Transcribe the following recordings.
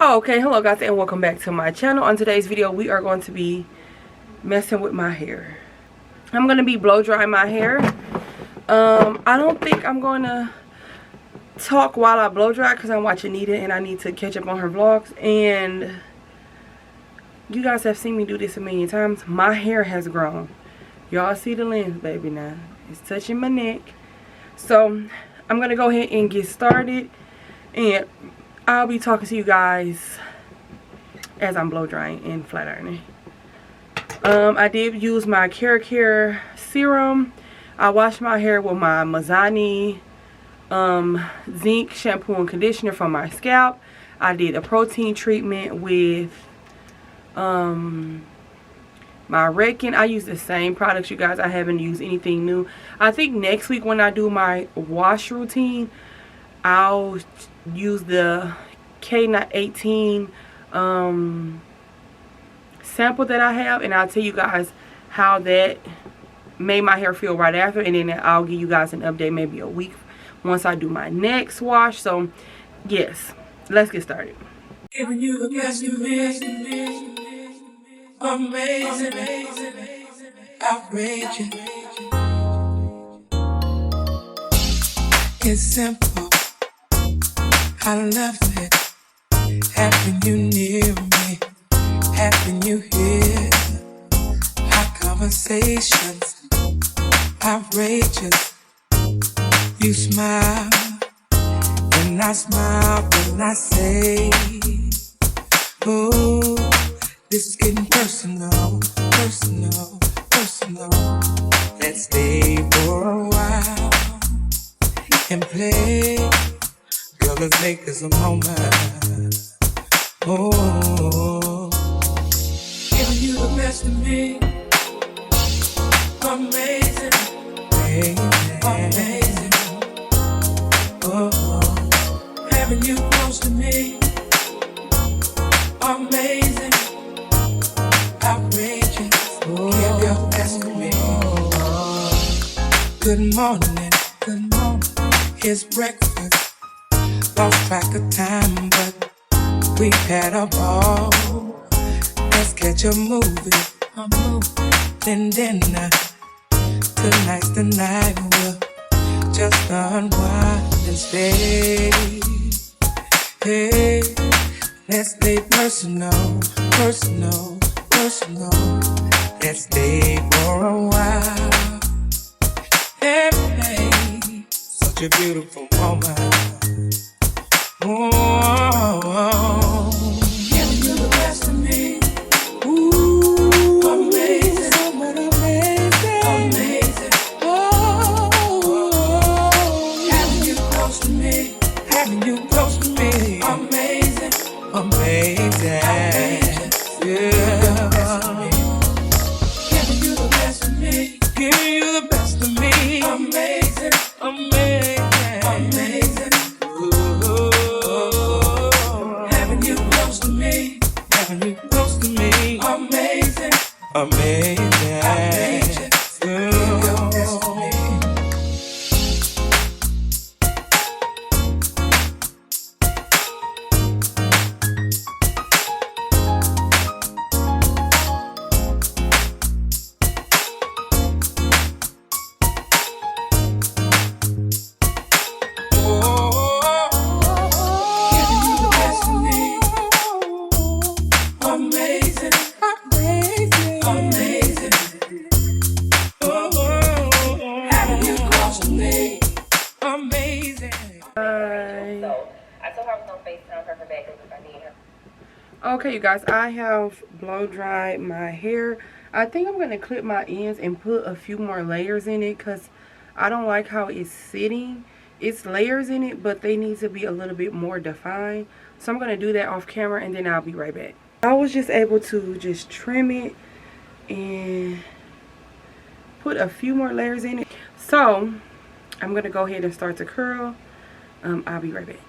Okay, hello guys and welcome back to my channel. On today's video we are going to be messing with my hair. I'm going to be blow drying my hair. I don't think I'm going to talk while I blow dry because I'm watching Nita and I need to catch up on her vlogs. And you guys have seen me do this a million times. My hair has grown. Y'all see the lens, baby, now. It's touching my neck. So I'm going to go ahead and get started. And I'll be talking to you guys as I'm blow drying and flat ironing. I did use my Care serum. I washed my hair with my Mazani zinc shampoo and conditioner for my scalp. I did a protein treatment with my Reckon. I use the same products, you guys. I haven't used anything new. I think next week when I do my wash routine, I'll use the K18 sample that I have, and I'll tell you guys how that made my hair feel right after, and then I'll give you guys an update maybe a week once I do my next wash. So yes, let's get started. Giving you the best you miss, amazing, outrageous. It's simple, I love it. Having you near me, having you here. Our conversations, outrageous. You smile, and I smile when I say, oh, this is getting personal, personal, personal. Let's stay for a while and play. Girl, let's make this a moment. Oh, giving you the best of me. Amazing, amazing. Oh, having you close to me. Amazing, outrageous. Give your best to me. Good morning, good morning. Here's breakfast. Lost track of time, but we had a ball. Let's catch a movie, then dinner. Tonight's the night we'll just unwind and stay. Hey, let's stay personal, personal, personal. Let's stay for a while. Hey, hey, such a beautiful moment. Oh, giving you the best of me. Ooh, amazing, amazing, amazing. Oh, having you close to me, having you close to me. Amazing, amazing, yeah. Giving you the best of me, giving you the best of me. Amazing, amazing, amazing. Amazing, amazing, outrageous. Okay, you guys, I have blow dried my hair. I think I'm going to clip my ends and put a few more layers in it because I don't like how it's sitting. It's layers in it, but they need to be a little bit more defined. So I'm going to do that off camera and then I'll be right back. I was just able to just trim it and put a few more layers in it. So I'm going to go ahead and start to curl. I'll be right back.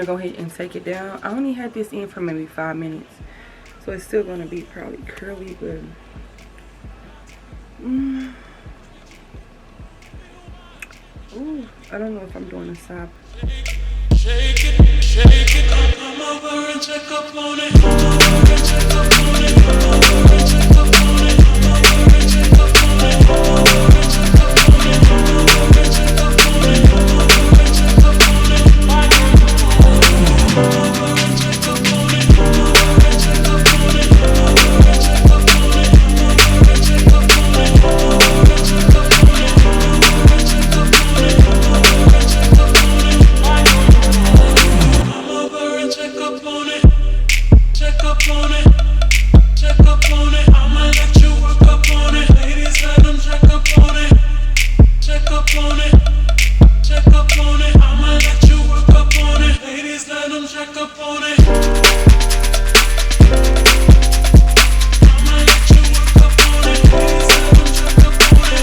gonna go ahead and take it down. I only had this in for maybe 5 minutes, so it's still gonna be probably curly, but ooh, I don't know if I'm doing a side. Shake it, come over and check up on it. Come over and check up on it. Come over and check up on it. Come over and check up on it. Come over and check up on it. Come over and check up on it. Come over and check up on it. Come over and check up on it. Come over and check up on it. Come over and check up on it. Come over and check up on it. Come over and check up on it. Come over and check up on it. Come over and check up on it. Come over and check up on it. Check up on it. Check up on it. I'ma let you work up on it. Ladies, let them check up on it. Check up on it. Check up on it. I'ma let you work up on it. Ladies, let them check up on it. I'ma let you work up on it. Ladies, let them check up on it.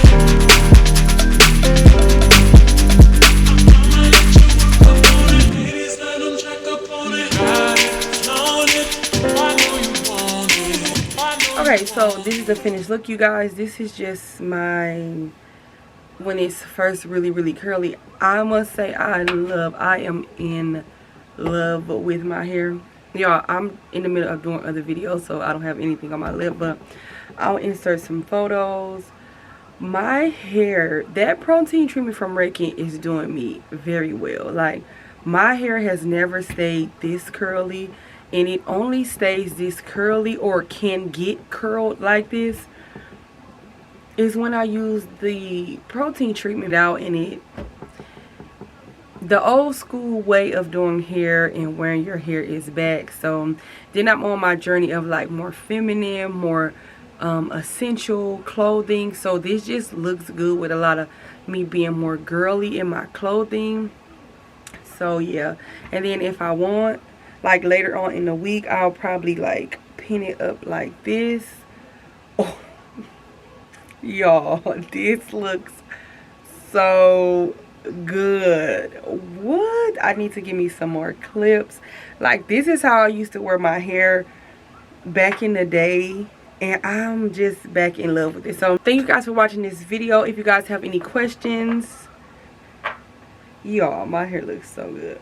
I'ma let you work up on it. Ladies, let them check up on it. Got it, known it. I know you want it. I know. Okay, so this is the finished look, you guys. This is just my when it's first really curly. I must say I am in love with my hair. Y'all, I'm in the middle of doing other videos, so I don't have anything on my lip, but I'll insert some photos. My hair, that protein treatment from Reiki is doing me very well. Like, my hair has never stayed this curly, and it only stays this curly or can get curled like this is when I use the protein treatment out. In it, the old school way of doing hair and wearing your hair is back. So then I'm on my journey of like more feminine, more essential clothing. So this just looks good with a lot of me being more girly in my clothing. So yeah, and then if I want, like later on in the week, I'll probably like pin it up like this. Oh, y'all, this looks so good. What? I need to give me some more clips. Like, this is how I used to wear my hair back in the day, and I'm just back in love with it. So thank you guys for watching this video. If you guys have any questions, y'all, my hair looks so good.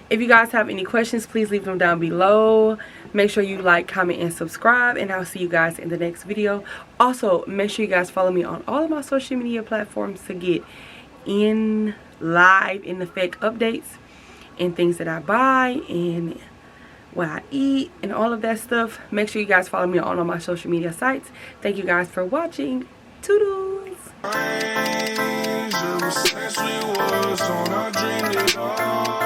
If you guys have any questions, please leave them down below. Make sure you like, comment, and subscribe, and I'll see you guys in the next video. Also, make sure you guys follow me on all of my social media platforms to get in effect updates and things that I buy and what I eat and all of that stuff. Make sure you guys follow me on all of my social media sites. Thank you guys for watching. Toodles. Since we was on, I dreamed it all.